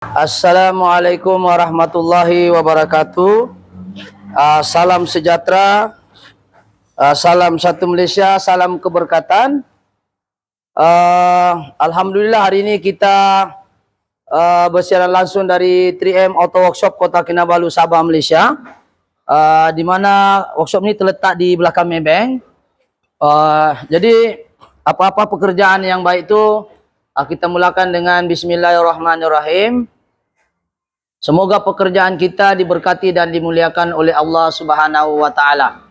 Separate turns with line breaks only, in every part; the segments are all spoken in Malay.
Assalamualaikum warahmatullahi wabarakatuh. Salam sejahtera, salam satu Malaysia, salam keberkatan. Alhamdulillah hari ini kita bersiaran langsung dari 3M Auto Workshop Kota Kinabalu, Sabah, Malaysia. Di mana workshop ini terletak di belakang Maybank. Jadi apa-apa pekerjaan yang baik itu kita mulakan dengan Bismillahirrahmanirrahim. Semoga pekerjaan kita diberkati dan dimuliakan oleh Allah Subhanahu wa taala.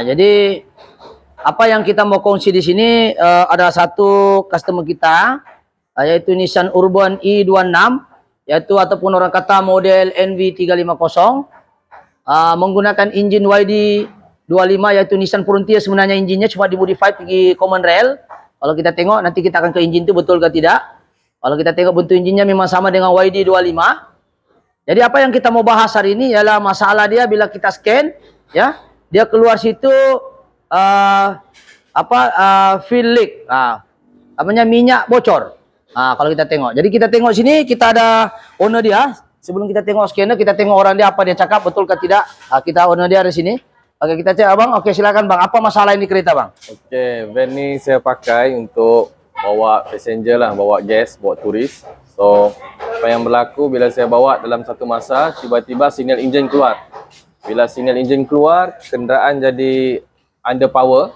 Jadi apa yang kita mau kongsi di sini ada satu customer kita yaitu Nissan Urban i26 yaitu ataupun orang kata model NV350 menggunakan engine YD25 yaitu Nissan Frontier. Sebenarnya engine-nya cuma dimodify pergi common rail. Kalau kita tengok nanti kita akan ke engine itu betul ke tidak. Kalau kita tengok bentuk engine-nya memang sama dengan YD25. Jadi apa yang kita mau bahas hari ini ialah masalah dia bila kita scan, ya, dia keluar situ fuel leak, minyak bocor. Kalau kita tengok. Jadi kita tengok sini kita ada owner dia. Sebelum kita tengok scanner, kita tengok orang dia apa dia cakap betul ke tidak. Kita owner dia di sini. Oke, kita cek abang. Oke, silakan bang. Apa masalah ini kereta bang?
Oke, van ni saya pakai untuk bawa passenger lah, bawa guest, bawa turis. So, apa yang berlaku bila saya bawa dalam satu masa, tiba-tiba signal enjin keluar. Bila signal enjin keluar, kenderaan jadi under power.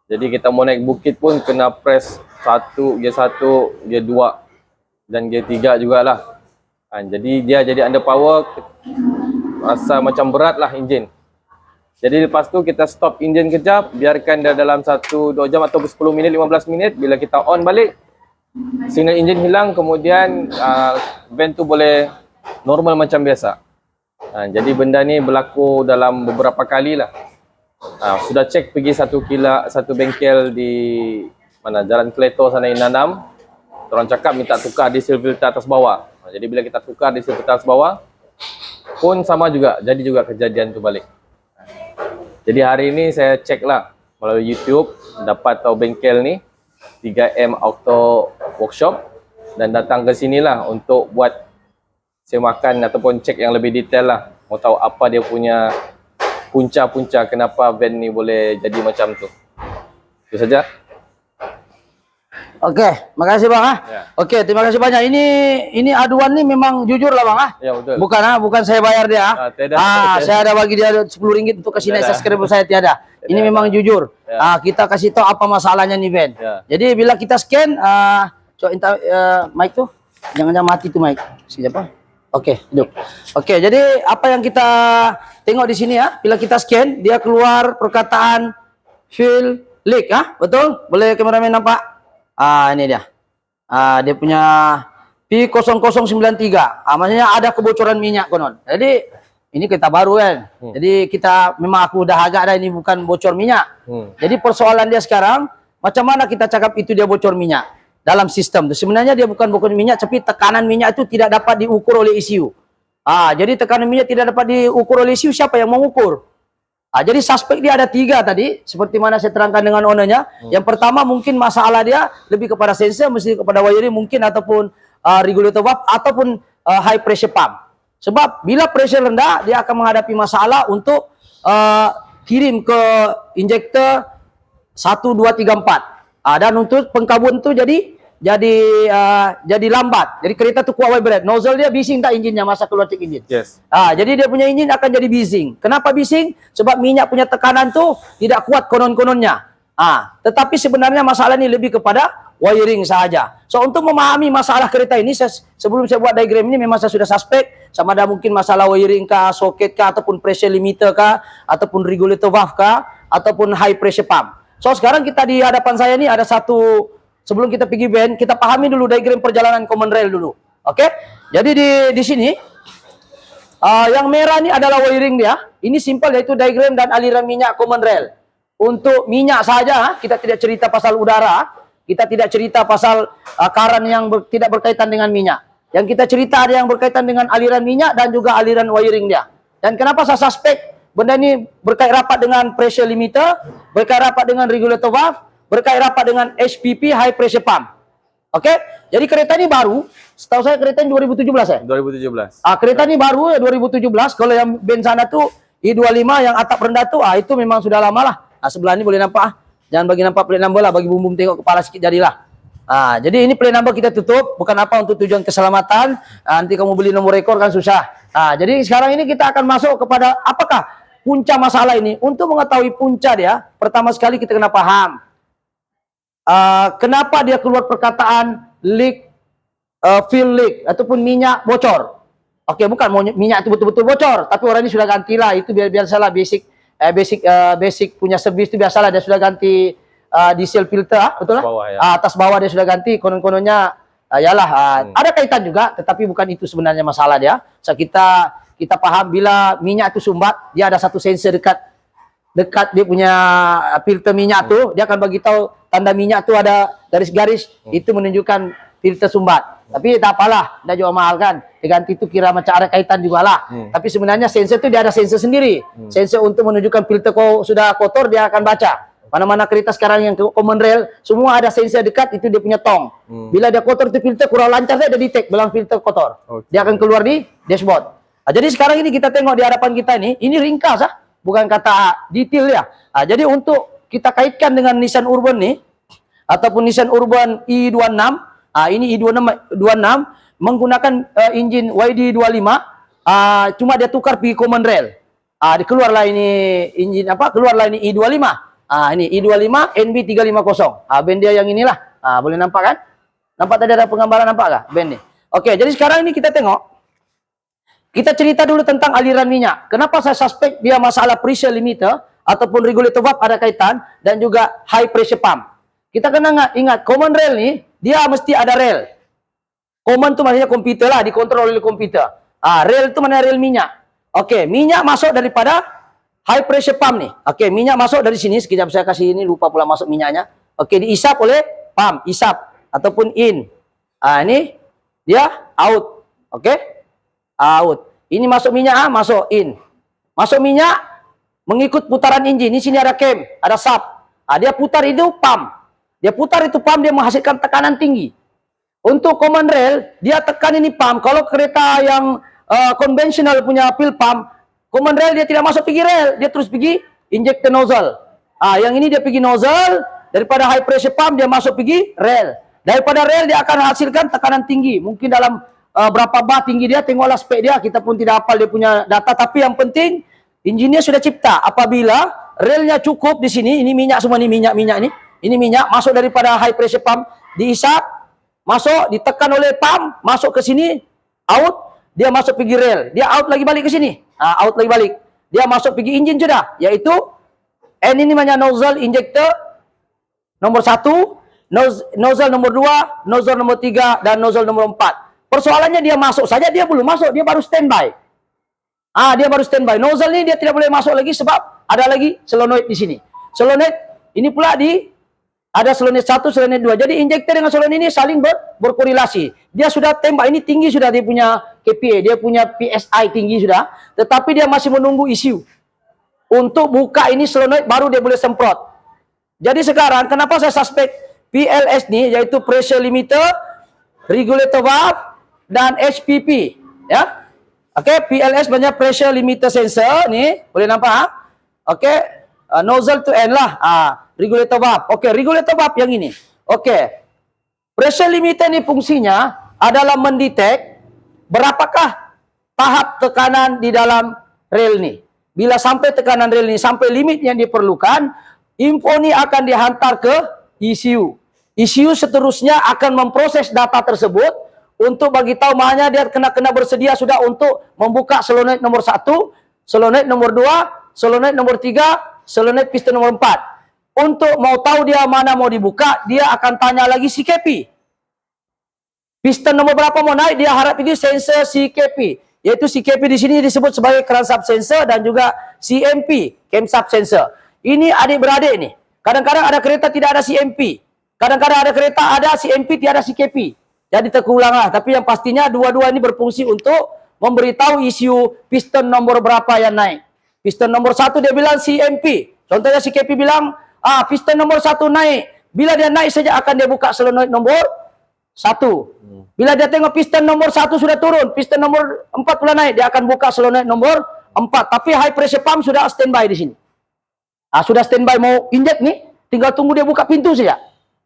Jadi kita mau naik bukit pun kena press gear 1, gear 2 dan gear 3 jugalah. Jadi dia jadi under power, rasa macam berat lah enjin. Jadi lepas tu kita stop enjin kejap, biarkan dia dalam 1-2 jam atau 10 minit, 15 minit. Bila kita on balik, signal enjin hilang, kemudian van tu boleh normal macam biasa. Jadi benda ni berlaku dalam beberapa kali lah. Sudah cek pergi satu bengkel di mana Jalan Kleto sana Inanam. Orang cakap minta tukar diesel filter atas bawah. Jadi bila kita tukar diesel filter atas bawah pun sama juga, jadi juga kejadian tu balik. Jadi hari ini saya cek lah melalui YouTube, dapat tahu bengkel ni 3M Auto Workshop dan datang ke sini lah untuk buat semakan ataupun cek yang lebih detail lah. Mau tahu apa dia punya punca-punca kenapa van ni boleh jadi macam tu. Itu saja.
Oke, makasih bang.
Ya.
Oke, terima kasih banyak. Ini aduan nih memang jujur lah bang.
Ya betul.
Bukan saya bayar dia.
Tidak.
Saya ada bagi dia 10 ringgit untuk kasih naik subscriber saya tiada. Ini memang jujur.
Ya.
Kita kasih tahu apa masalahnya nih van.
Ya.
Jadi bila kita scan, coba mic tuh, jangan mati tuh mic. Siapa? Oke, hidup. Oke, jadi apa yang kita tengok di sini ya, bila kita scan, dia keluar perkataan fuel leak, betul? Boleh kameramen nampak? Ini dia. Dia punya P0093. Maksudnya ada kebocoran minyak konon. Jadi ini kereta baru kan. Jadi kita memang aku udah agak dah ini bukan bocor minyak. Jadi persoalan dia sekarang, macam mana kita cakap itu dia bocor minyak dalam sistem itu. Sebenarnya dia bukan bocor minyak, tapi tekanan minyak itu tidak dapat diukur oleh ECU. Jadi tekanan minyak tidak dapat diukur oleh ECU, siapa yang mengukur? Jadi suspek dia ada 3 tadi, seperti mana saya terangkan dengan ownernya. Yang pertama mungkin masalah dia lebih kepada sensor, mesti kepada wiring mungkin, ataupun regulator valve, ataupun high pressure pump. Sebab bila pressure rendah, dia akan menghadapi masalah untuk kirim ke injektor 1, 2, 3, 4. Dan untuk pengkabun itu jadi lambat. Jadi kereta tu kuat vibrate. Nozzle dia bising tak enjinnya masa keluar cek enjin.
Yes.
Jadi dia punya enjin akan jadi bising. Kenapa bising? Sebab minyak punya tekanan tu tidak kuat konon-kononnya. Tetapi sebenarnya masalah ini lebih kepada wiring sahaja. So untuk memahami masalah kereta ini, sebelum saya buat diagram ini memang saya sudah suspek sama ada mungkin masalah wiring kah, soket kah, ataupun pressure limiter kah, ataupun regulator valve kah, ataupun high pressure pump. So sekarang kita di hadapan saya ini ada satu. Sebelum kita pergi van, kita pahami dulu diagram perjalanan common rail dulu. Oke? Jadi di sini yang merah ini adalah wiring dia. Ini simple, yaitu diagram dan aliran minyak common rail. Untuk minyak saja, kita tidak cerita pasal udara, kita tidak cerita pasal karan yang tidak berkaitan dengan minyak. Yang kita cerita ada yang berkaitan dengan aliran minyak dan juga aliran wiring dia. Dan kenapa saya suspek benda ini berkait rapat dengan pressure limiter, berkait rapat dengan regulator valve, berkait rapat dengan HPP, high pressure pump. Oke, jadi kereta ini baru. Setahu saya kereta ini 2017 ya.
2017.
Kereta ini baru ya 2017. Kalau yang band sana tuh I25 yang atap rendah tuh, itu memang sudah lama lah. Sebelah ini boleh nampak. Jangan bagi nampak plate number lah, bagi bum-bum tengok kepala sedikit jadilah. Jadi ini plate number kita tutup, bukan apa untuk tujuan keselamatan. Nanti kamu beli nomor rekor kan susah. Jadi sekarang ini kita akan masuk kepada apakah punca masalah ini. Untuk mengetahui punca dia, pertama sekali kita kena paham kenapa dia keluar perkataan leak, fuel leak ataupun minyak bocor. Oke, bukan minyak itu betul-betul bocor, tapi orang ini sudah gantilah, itu biasalah basic punya servis itu biasalah dia sudah ganti diesel filter, betul lah?
Bawah, ya.
Atas bawah dia sudah ganti, konon-kononnya ada kaitan juga, tetapi bukan itu sebenarnya masalah dia. So, kita paham bila minyak itu sumbat, dia ada satu sensor dekat dia punya filter minyak tuh, dia akan bagi tahu tanda minyak tuh ada garis-garis, itu menunjukkan filter sumbat. Tapi tak apalah, dah jual mahal kan. Diganti itu kira macam ada kaitan juga lah. Tapi sebenarnya sensor itu dia ada sensor sendiri. Sensor untuk menunjukkan filter sudah kotor, dia akan baca. Mana-mana kereta sekarang yang common rail, semua ada sensor dekat, itu dia punya tong. Bila dia kotor itu filter kurang lancar, dia detect bilang filter kotor. Dia akan keluar di dashboard. Jadi sekarang ini kita tengok di hadapan kita ini ringkas bukan kata detail ya. Jadi untuk kita kaitkan dengan Nissan Urban nih, ataupun Nissan Urban i26, ini i26 menggunakan engine YD25, cuma dia tukar pergi common rail. Keluarlah ini engine keluarlah ini i25. Ini i25 NB350. Band dia yang inilah. Boleh nampak kan? Nampak tadi ada penggambaran, nampak kah band nih? Oke, jadi sekarang ini kita tengok. Kita cerita dulu tentang aliran minyak. Kenapa saya suspek dia masalah pressure limiter ataupun regulator valve ada kaitan, dan juga high pressure pump. Kita kena ingat common rail nih, dia mesti ada rel. Common itu maksudnya komputer lah, dikontrol oleh komputer. Rel itu mana rel minyak. Oke, minyak masuk daripada high pressure pump nih. Oke, minyak masuk dari sini. Sekejap saya kasih ini, lupa pula masuk minyaknya. Oke, diisap oleh pump, isap ataupun in. Ini dia out. Oke, out. Ini masuk minyak, masuk in. Masuk minyak mengikut putaran engine. Di sini ada cam, ada sub. Dia putar itu pump. Dia putar itu pump, dia menghasilkan tekanan tinggi. Untuk common rail, dia tekan ini pump. Kalau kereta yang konvensional punya fuel pump, common rail dia tidak masuk pergi rel, dia terus pergi injector nozzle. Yang ini dia pergi nozzle, daripada high pressure pump dia masuk pergi rel. Daripada rel dia akan hasilkan tekanan tinggi. Mungkin dalam berapa bar tinggi dia, tengoklah spek dia, kita pun tidak hafal dia punya data, tapi yang penting engineer sudah cipta apabila relnya cukup di sini, ini minyak semua, ini minyak ini. Ini minyak masuk daripada high pressure pump, diisap, masuk, ditekan oleh pump, masuk ke sini, out, dia masuk pergi rel, dia out lagi balik ke sini, out lagi balik, dia masuk pergi engine sudah, yaitu N ini namanya nozzle injector nomor 1, nozzle nomor 2, nozzle nomor 3, dan nozzle nomor 4. Persoalannya dia masuk saja, dia belum masuk, dia baru standby. Dia baru standby. Nozzle ini dia tidak boleh masuk lagi sebab ada lagi solenoid di sini. Solenoid ini pula ada solenoid 1, solenoid 2. Jadi injektor dengan solenoid ini saling berkorelasi. Dia sudah tembak, ini tinggi sudah dia punya KPA, dia punya PSI tinggi sudah, tetapi dia masih menunggu issue. Untuk buka ini solenoid baru dia boleh semprot. Jadi sekarang kenapa saya suspek PLS nih, yaitu pressure limiter, regulator valve, dan HPP, ya. Oke, PLS banyak pressure limiter sensor nih, boleh nampak? Oke, nozzle to end lah. Regulator valve. Oke, regulator valve yang ini. Oke. Pressure limiter ini fungsinya adalah mendetek berapakah tahap tekanan di dalam rel ini. Bila sampai tekanan rel ini sampai limit yang diperlukan, info ini akan dihantar ke ECU. ECU seterusnya akan memproses data tersebut untuk bagi tahu makanya dia kena bersedia sudah untuk membuka solenoid nomor 1, solenoid nomor 2, solenoid nomor 3, solenoid piston nomor 4. Untuk mau tahu dia mana mau dibuka, dia akan tanya lagi CKP. Piston nomor berapa mau naik, dia harap ini sensor CKP. Yaitu CKP di sini disebut sebagai crankshaft sensor dan juga CMP, camshaft sensor. Ini adik-beradik nih. Kadang-kadang ada kereta tidak ada CMP. Kadang-kadang ada kereta ada CMP, tiada CKP. Jadi terkulanglah. Tapi yang pastinya dua-dua ini berfungsi untuk memberitahu isu piston nomor berapa yang naik. Piston nomor 1 dia bilang CMP. Contohnya CKP bilang, piston nomor 1 naik. Bila dia naik saja akan dia buka solenoid nomor 1. Bila dia tengok piston nomor 1 sudah turun, piston nomor 4 sudah naik, dia akan buka solenoid nomor 4. Tapi high pressure pump sudah standby di sini. Sudah standby mau injek nih, tinggal tunggu dia buka pintu saja.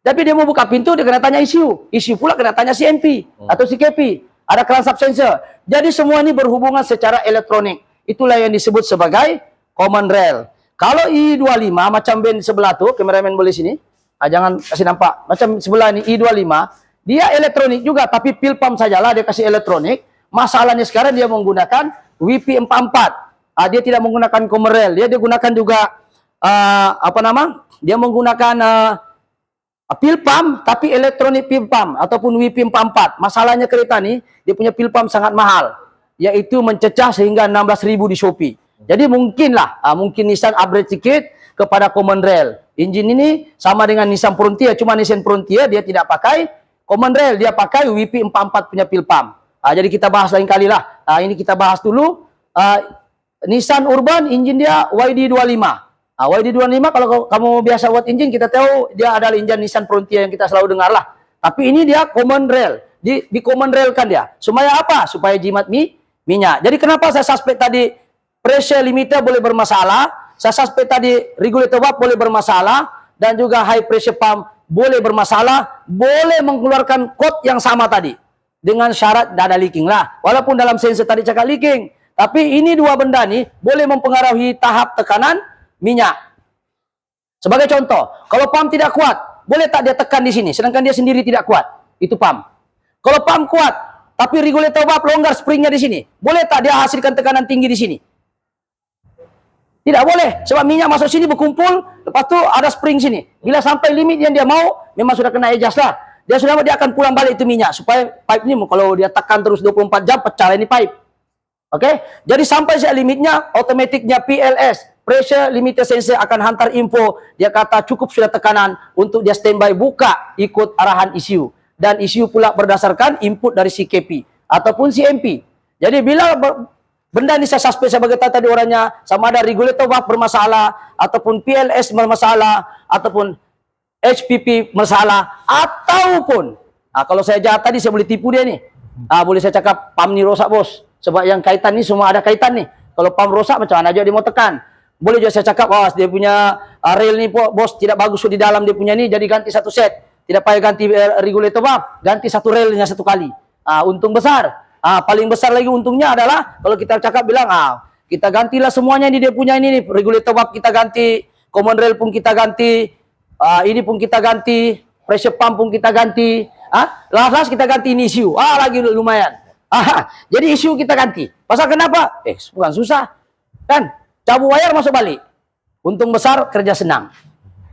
Tapi dia mau buka pintu, dia kena tanya ECU. ECU pula kena tanya CMP atau CKP. Ada crankshaft sensor. Jadi semua ini berhubungan secara elektronik. Itulah yang disebut sebagai common rail. Kalau I25 macam band sebelah tuh, kameramen boleh sini. Jangan kasih nampak. Macam sebelah ini I25, dia elektronik juga, tapi pil pump sajalah dia kasih elektronik. Masalahnya sekarang dia menggunakan WP44. Dia tidak menggunakan common rail. Dia gunakan juga dia menggunakan pil pump, tapi elektronik pil pump ataupun WP44. Masalahnya kereta ini dia punya pil pump sangat mahal, yaitu mencecah sehingga 16.000 di Shopee. Jadi mungkinlah, mungkin Nissan upgrade sedikit kepada common rail. Engine ini sama dengan Nissan Frontier, cuma Nissan Frontier dia tidak pakai common rail, dia pakai WP44 punya pil pump. Jadi kita bahas lain kali lah. Ini kita bahas dulu. Nissan Urban, engine dia YD25. YD25 kalau kamu biasa buat engine, kita tahu dia adalah engine Nissan Frontier yang kita selalu dengar lah. Tapi ini dia common rail. Di common rail kan dia. Supaya apa? Supaya jimat minyak. Jadi kenapa saya suspek tadi pressure limiter boleh bermasalah, saya suspek tadi regulator valve boleh bermasalah, dan juga high pressure pump boleh bermasalah, boleh mengeluarkan kode yang sama tadi. Dengan syarat tidak ada leaking lah. Walaupun dalam sensor tadi cakap leaking. Tapi ini dua benda nih boleh mempengaruhi tahap tekanan minyak. Sebagai contoh, kalau pump tidak kuat, boleh tak dia tekan di sini, sedangkan dia sendiri tidak kuat. Itu pump. Kalau pump kuat, tapi regulator valve longgar springnya di sini, boleh tak dia hasilkan tekanan tinggi di sini? Tidak boleh, sebab minyak masuk sini berkumpul, lepas tu ada spring sini. Bila sampai limit yang dia mau, memang sudah kena adjust lah. Dia akan pulang balik itu minyak, supaya pipe ini kalau dia tekan terus 24 jam, pecah ini pipe. Oke? Jadi sampai saya limitnya, otomatiknya PLS, pressure limiter sensor akan hantar info, dia kata cukup sudah tekanan, untuk dia standby buka, ikut arahan ECU. Dan ECU pula berdasarkan input dari CKP, ataupun CMP. Jadi bila benda ini saya suspek sebagai tadi orangnya, sama ada regulator valve bermasalah, ataupun PLS bermasalah, ataupun HPP bermasalah, ataupun kalau saya jahat tadi saya boleh tipu dia nih. Boleh saya cakap pump ni rosak bos, sebab yang kaitan ni semua ada kaitan nih. Kalau pump rosak macam mana aja dia mau tekan. Boleh juga saya cakap dia punya rail ni bos tidak bagus di dalam dia punya ni, jadi ganti satu set. Tidak payah ganti regulator valve, ganti satu railnya satu kali. Untung besar. Paling besar lagi untungnya adalah kalau kita cakap bilang kita gantilah semuanya ini dia punya ini nih, regulator valve kita ganti, common rail pun kita ganti, ini pun kita ganti, pressure pump pun kita ganti, last kita ganti ini ECU, lagi lumayan. Jadi ECU kita ganti. Pasal kenapa? Bukan susah, kan? Cabut wire masuk balik. Untung besar, kerja senang.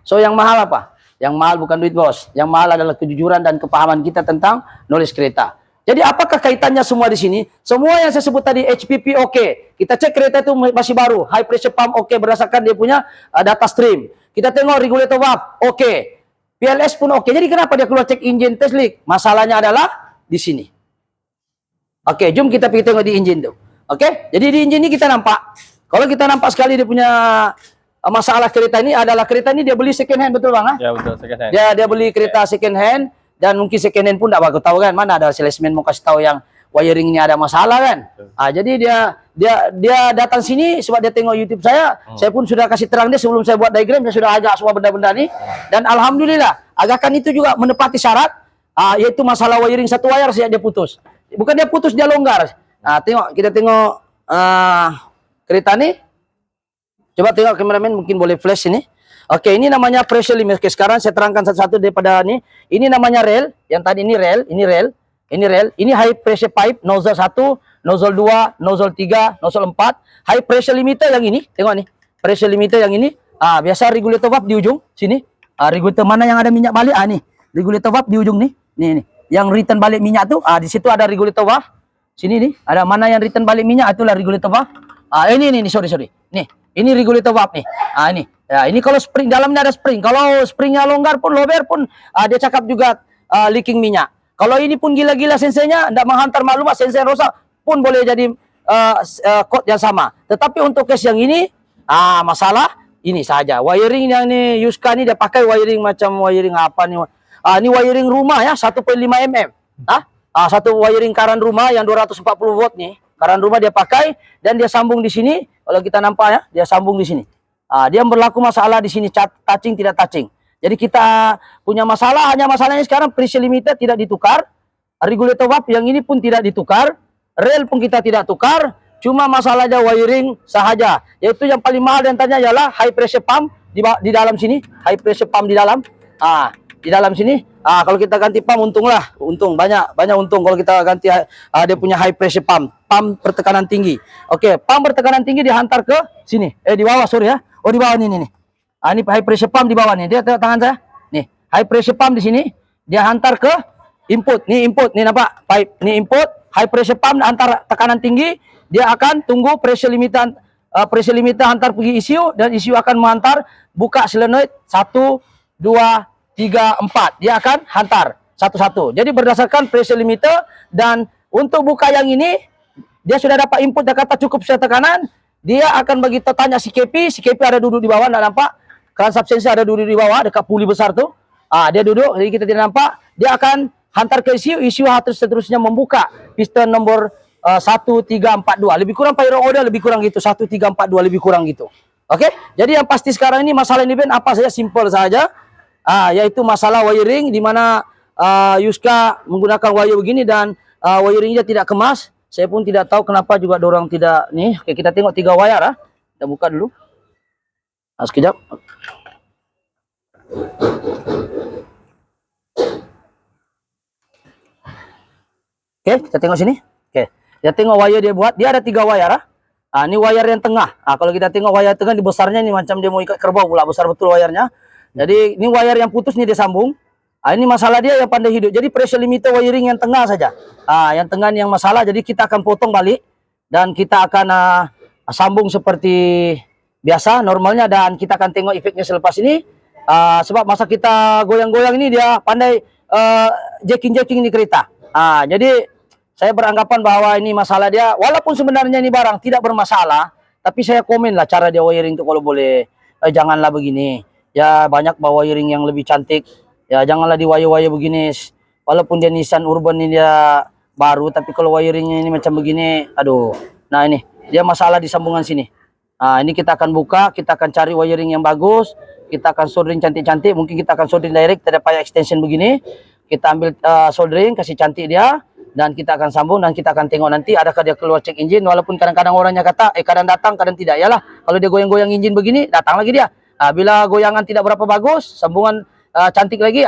So yang mahal apa? Yang mahal bukan duit bos, yang mahal adalah kejujuran dan kepahaman kita tentang knowledge kereta. Jadi apakah kaitannya semua di sini? Semua yang saya sebut tadi HPP oke. Kita cek kereta itu masih baru, high pressure pump oke berdasarkan dia punya data stream. Kita tengok regulator valve oke. PLS pun oke. Jadi kenapa dia keluar cek engine test leak? Masalahnya adalah di sini. Oke, jom kita pergi tengok di engine tuh. Oke? Jadi di engine ini kita nampak. Kalau kita nampak sekali dia punya masalah kereta ini adalah kereta ini dia beli second hand, betul bang?
Ya betul, second hand.
Dia beli kereta second hand. Dan mungkin second hand pun tidak bagus tahu kan, mana ada salesman mau kasih tahu yang wiring ini ada masalah kan. Jadi dia datang sini sebab dia tengok YouTube saya. Saya pun sudah kasih terang dia sebelum saya buat diagram, saya sudah ajak semua benda-benda ini. Dan alhamdulillah, agakan itu juga menepati syarat, yaitu masalah wiring satu wire saja dia putus. Bukan dia putus, dia longgar. Kita tengok kereta ini. Coba tengok kameramen, mungkin boleh flash ini. Oke, ini namanya pressure limit. Oke, sekarang saya terangkan satu-satu daripada ini. Ini namanya rail. Yang tadi ini rail, ini rail, ini rail. Ini high pressure pipe, nozzle 1, nozzle 2, nozzle 3, nozzle 4. High pressure limiter yang ini, tengok nih. Pressure limiter yang ini. Biasa regulator valve di ujung sini. Regulator mana yang ada minyak balik? Nih. Regulator valve di ujung nih. Nih. Yang return balik minyak tuh, di situ ada regulator valve. Sini nih, ada mana yang return balik minyak, itulah regulator valve. Ini sorry. Nih, ini regulator valve nih. Ini. Ya, ini kalau spring, dalamnya ada spring. Kalau springnya longgar pun, lower pun, dia cakap juga leaking minyak. Kalau ini pun gila-gila sensornya, tidak menghantar maklumat, sensor rosak pun boleh jadi code yang sama. Tetapi untuk case yang ini, masalah ini saja. Wiring yang ini Yuska ini dia pakai wiring macam wiring apa nih? Ini wiring rumah ya 1,5 mm. Satu wiring karan rumah yang 240 volt nih. Karan rumah dia pakai dan dia sambung di sini. Kalau kita nampak ya, dia sambung di sini. Dia berlaku masalah di sini touching tidak touching. Jadi kita punya masalah, hanya masalahnya sekarang pressure limiter tidak ditukar. Regulator valve yang ini pun tidak ditukar. Rel pun kita tidak tukar. Cuma masalahnya wiring sahaja. Yaitu yang paling mahal diantaranya adalah high pressure pump di dalam sini. High pressure pump di dalam. Di dalam sini. Kalau kita ganti pump untunglah. Untung banyak untung kalau kita ganti dia punya high pressure pump. Pump bertekanan tinggi. Oke, pump bertekanan tinggi dihantar ke sini. Di bawah sorry ya. Oh di bawah nih. Ini high pressure pump di bawah nih. Dia tengok tangan saya. Nih, high pressure pump di sini. Dia hantar ke input. Nih input. Nih nampak pipe. Nih input. High pressure pump antar tekanan tinggi. Dia akan tunggu pressure limiter hantar pergi ECU dan ECU akan menghantar buka solenoid 1, 2, 3, 4. Dia akan hantar satu-satu. Jadi berdasarkan pressure limiter dan untuk buka yang ini dia sudah dapat input dan kata cukup sesuai tekanan. Dia akan bagi tanya si KP ada duduk di bawah, enggak nampak. Keran subsensor ada duduk di bawah dekat puli besar tuh. Dia duduk, jadi kita tidak nampak. Dia akan hantar ke ECU harus seterusnya membuka piston nomor 1, 3, 4, 2. Lebih kurang pyro order lebih kurang gitu. 1, 3, 4, 2 lebih kurang gitu. Oke? Jadi yang pasti sekarang ini masalah ini Ben apa saja simple saja. Yaitu masalah wiring di mana Yuska menggunakan wire begini dan wiringnya tidak kemas. Saya pun tidak tahu kenapa juga dorang tidak nih. Oke, kita tengok 3 wire Kita buka dulu. Sekejap. Oke, kita tengok sini. Oke. Kita tengok wire dia buat. Dia ada 3 wire ini wire yang tengah. Kalau kita tengok wire tengah di besarnya ini macam dia mau ikat kerbau pula. Besar betul wirenya. Jadi ini wire yang putus nih dia sambung. Ini masalah dia yang pandai hidup. Jadi pressure limiter wiring yang tengah saja. Yang tengah ini yang masalah. Jadi kita akan potong balik dan kita akan sambung seperti biasa normalnya dan kita akan tengok efeknya selepas ini. Sebab masa kita goyang-goyang ini dia pandai jacking ini kereta. Jadi saya beranggapan bahwa ini masalah dia. Walaupun sebenarnya ini barang tidak bermasalah, tapi saya komen lah cara dia wiring itu kalau boleh. Janganlah begini. Ya banyak bawa wiring yang lebih cantik. Ya janganlah di wire-wire begini. Walaupun dia Nissan Urban ini dia baru, tapi kalau wiringnya ini macam begini, aduh. Nah ini dia masalah di sambungan sini. Ini kita akan buka, kita akan cari wiring yang bagus, kita akan soldering cantik-cantik. Mungkin kita akan soldering direct, tidak payah extension begini. Kita ambil soldering, kasih cantik dia, dan kita akan sambung dan kita akan tengok nanti adakah dia keluar cek engine. Walaupun kadang-kadang orangnya kata, kadang datang, kadang tidak. Yalah, kalau dia goyang-goyang engine begini, datang lagi dia. Bila goyangan tidak berapa bagus, sambungan cantik lagi,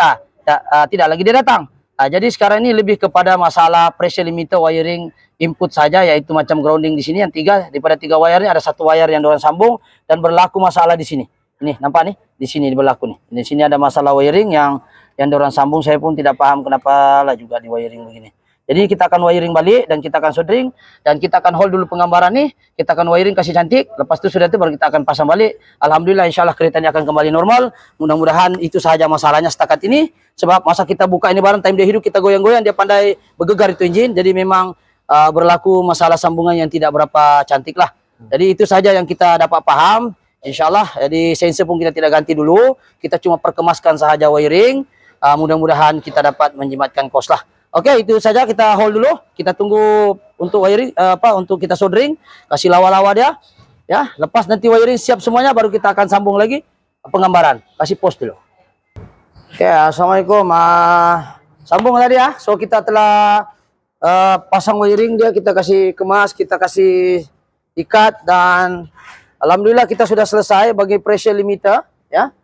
tidak lagi dia datang. Jadi sekarang ini lebih kepada masalah pressure limiter wiring input saja, yaitu macam grounding di sini yang 3 daripada 3 wire ini ada 1 wire yang dorang sambung dan berlaku masalah di sini. Ini nampak nih, di sini berlaku nih. Di sini ada masalah wiring yang dorang sambung. Saya pun tidak paham kenapa lah juga di wiring begini. Jadi kita akan wiring balik dan kita akan soldering dan kita akan hold dulu penggambaran nih. Kita akan wiring kasih cantik. Lepas itu sudah itu baru kita akan pasang balik. Alhamdulillah insyaallah keretanya akan kembali normal. Mudah-mudahan itu saja masalahnya setakat ini. Sebab masa kita buka ini barang time dia hidup kita goyang-goyang dia pandai bergegar itu engine. Jadi memang berlaku masalah sambungan yang tidak berapa cantik lah. Jadi itu saja yang kita dapat paham. Insyaallah. Jadi sensor pun kita tidak ganti dulu. Kita cuma perkemaskan sahaja wiring. Mudah-mudahan kita dapat menjimatkan kos lah. Oke, itu saja kita hold dulu. Kita tunggu untuk wiring untuk kita soldering, kasih lawa-lawa dia. Ya, lepas nanti wiring siap semuanya baru kita akan sambung lagi penggambaran. Kasih post dulu. Oke, assalamualaikum. Sambung tadi ya. So kita telah pasang wiring dia, kita kasih kemas, kita kasih ikat dan alhamdulillah kita sudah selesai bagi pressure limiter ya.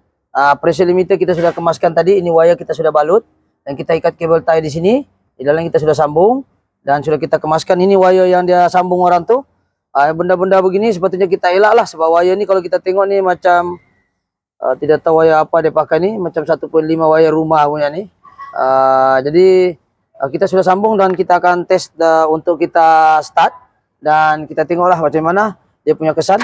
Pressure limiter kita sudah kemaskan tadi. Ini wire kita sudah balut dan kita ikat kabel tie di sini. Di dalam kita sudah sambung dan sudah kita kemaskan. Ini wire yang dia sambung orang tuh. Benda-benda begini sepatutnya kita elak lah. Sebab wire ini kalau kita tengok nih macam tidak tahu wire apa dia pakai nih. Macam 1,5 wire rumah punya nih. Jadi kita sudah sambung dan kita akan tes untuk kita start. Dan kita tengoklah bagaimana dia punya kesan.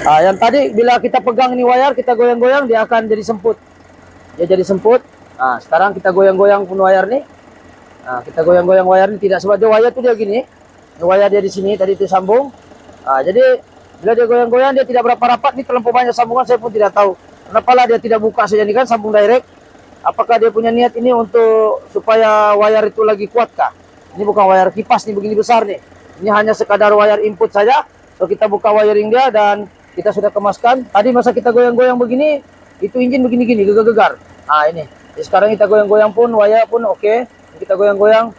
Yang tadi bila kita pegang ini wire, kita goyang-goyang dia akan jadi semput. Dia jadi semput. Sekarang kita goyang-goyang pun wire nih. Kita goyang-goyang wire ini tidak sebab dia wire itu dia gini. Wire dia di sini tadi itu sambung. Jadi bila dia goyang-goyang dia tidak berapa rapat. Ini terlampau banyak sambungan saya pun tidak tahu. Kenapa lah dia tidak buka saja ini kan sambung direct. apakah dia punya niat ini untuk supaya wayar itu lagi kuat kah? Ini bukan wayar kipas nih, begini besar nih. Ini hanya sekadar wayar input saja. So kita buka wiring dia dan kita sudah kemaskan. Tadi masa kita goyang-goyang begini, itu engine begini-gini, gegar-gegar. Nah ini. Jadi sekarang kita goyang-goyang pun, wayar pun oke. Kita goyang-goyang.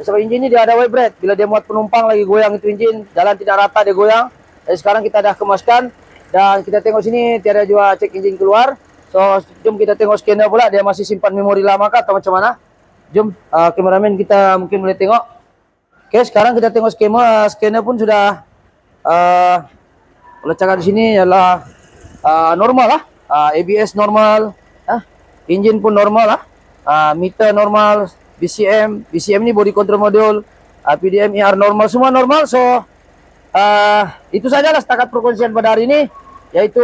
Sebab engine ini dia ada vibrate. Bila dia muat penumpang lagi goyang itu engine, jalan tidak rata dia goyang. Jadi sekarang kita dah kemaskan dan kita tengok sini tiada juga cek engine keluar. So jom kita tengok scanner pula, dia masih simpan memori lama kah atau macam mana? Jom kameramen kita mungkin boleh tengok. Oke, sekarang kita tengok scanner pun sudah kalau cakap di sini adalah normal lah. ABS normal, engine pun normal lah. Meter normal, BCM ni body control module, PDM ER normal, semua normal. So itu sajalah setakat perkongsian pada hari ini, yaitu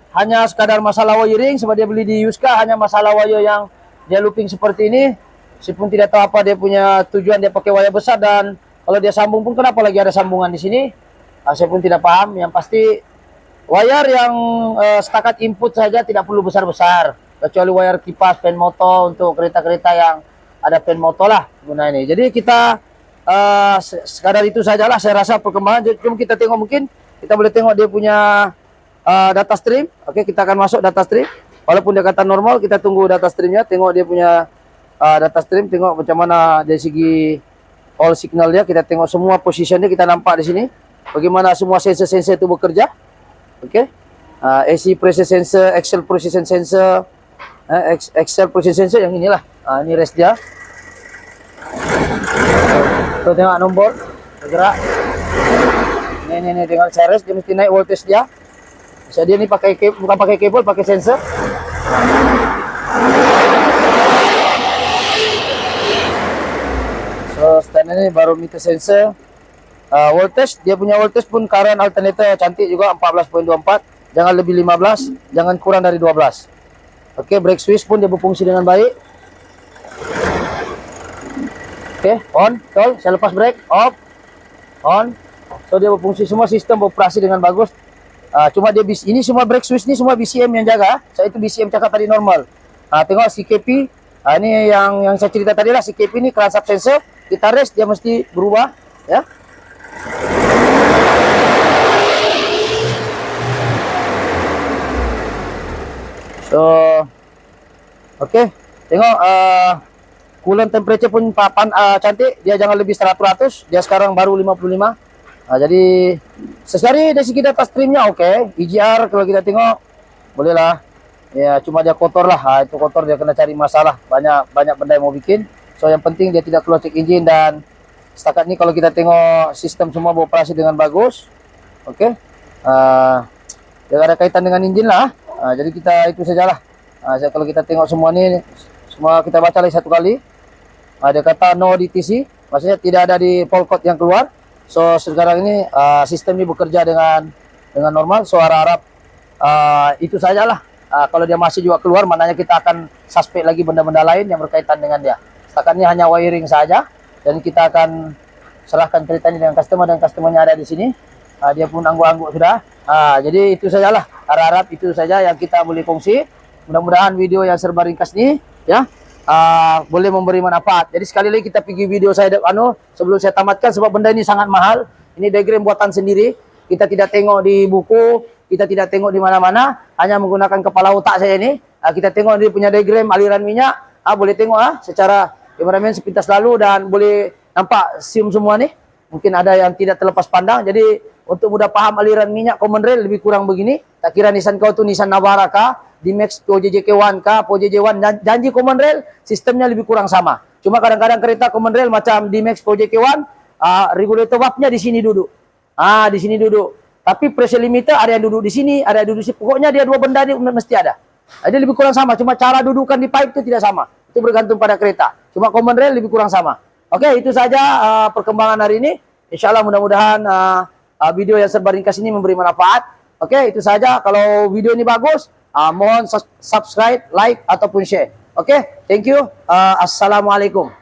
hanya sekadar masalah wiring sebab dia beli di Yuska, hanya masalah wire yang dia looping seperti ini. Meskipun tidak tahu apa dia punya tujuan dia pakai wire besar, dan kalau dia sambung pun kenapa lagi ada sambungan di sini? Saya pun tidak paham. Yang pasti wire yang setakat input saja tidak perlu besar-besar, kecuali wire kipas, fan motor untuk kereta-kereta yang ada fan motor lah guna ini. Jadi kita sekadar itu sajalah saya rasa perkembangan. Jom kita tengok, mungkin kita boleh tengok dia punya data stream. Oke, kita akan masuk data stream. Walaupun dia kata normal, kita tunggu data streamnya. Tengok dia punya data stream, tengok macam mana dari segi all signal dia. Kita tengok semua positionnya, kita nampak di sini bagaimana semua sensor-sensor itu bekerja. Oke, AC pressure sensor, axle precision sensor, axle precision sensor yang inilah. Ini rest dia. Tuh tengok nombor bergerak. Ini tengok series, dia mesti naik voltage dia. Bisa dia ni pakai bukan pakai kabel, pakai sensor. So standar ni barometer sensor. Voltage, dia punya voltage pun current alternator cantik juga, 14.24. Jangan lebih 15, jangan kurang dari 12. Okey, brake switch pun dia berfungsi dengan baik. Okey, on, tol, saya lepas brake, off, on. So dia berfungsi, semua sistem beroperasi dengan bagus. Cuma dia ini semua brake switch ni semua BCM yang jaga. Saya itu BCM cakap tadi normal. Tengok CKP. Ini yang saya cerita tadi lah, CKP ni crankshaft sensor. Kita rest dia mesti berubah, ya. So okey, tengok coolant temperature pun cantik. Dia jangan lebih 100, dia sekarang baru 55. Jadi sesekali dari segi data streamnya oke. EGR kalau kita tengok bolehlah. Ya cuma dia kotor lah. Itu kotor, dia kena cari masalah. Banyak benda yang mau bikin. So yang penting dia tidak keluar cek engine, dan setakat ni kalau kita tengok sistem semua beroperasi dengan bagus. Oke. Dia ada kaitan dengan engine lah. Jadi kita itu sajalah. Kalau kita tengok semua ni, semua kita baca lagi satu kali. Dia kata no DTC, maksudnya tidak ada di fault code yang keluar. So sekarang ini sistem ini bekerja dengan normal. So harap itu sajalah. Kalau dia masih juga keluar, maknanya kita akan suspek lagi benda-benda lain yang berkaitan dengan dia. Setakat ini hanya wiring saja, dan kita akan serahkan cerita ini dengan customer, dan customernya ada di sini. Dia pun angguk-angguk sudah. Jadi itu sajalah. Harap itu saja yang kita boleh kongsi. Mudah-mudahan video yang serba ringkas ini, ya, boleh memberi manfaat. Jadi sekali lagi kita pergi video saya sebelum saya tamatkan, sebab benda ini sangat mahal. Ini diagram buatan sendiri. Kita tidak tengok di buku, kita tidak tengok di mana-mana, hanya menggunakan kepala otak saya ini. Kita tengok dia punya diagram aliran minyak. Boleh tengok secara kameramen sepintas lalu, dan boleh nampak sium semua ni. Mungkin ada yang tidak terlepas pandang. Jadi untuk mudah paham aliran minyak common rail lebih kurang begini. Tak kira Nissan kau tu Nissan Navara kah, D-Max POJJK1 kah, POJJ1, janji common rail sistemnya lebih kurang sama. Cuma kadang-kadang kereta common rail macam D-Max POJJK1, regulator valve-nya di sini duduk. Di sini duduk. Tapi pressure limiter ada yang duduk di sini, ada yang duduk di sini. Pokoknya dia dua benda ni mesti ada. Dia lebih kurang sama. Cuma cara dudukan di pipe itu tidak sama. Itu bergantung pada kereta. Cuma common rail lebih kurang sama. Oke, itu saja perkembangan hari ini. InsyaAllah mudah-mudahan video yang serba ringkas ini memberi manfaat. Oke, itu saja. Kalau video ini bagus, mohon subscribe, like, ataupun share. Oke, thank you. Assalamualaikum.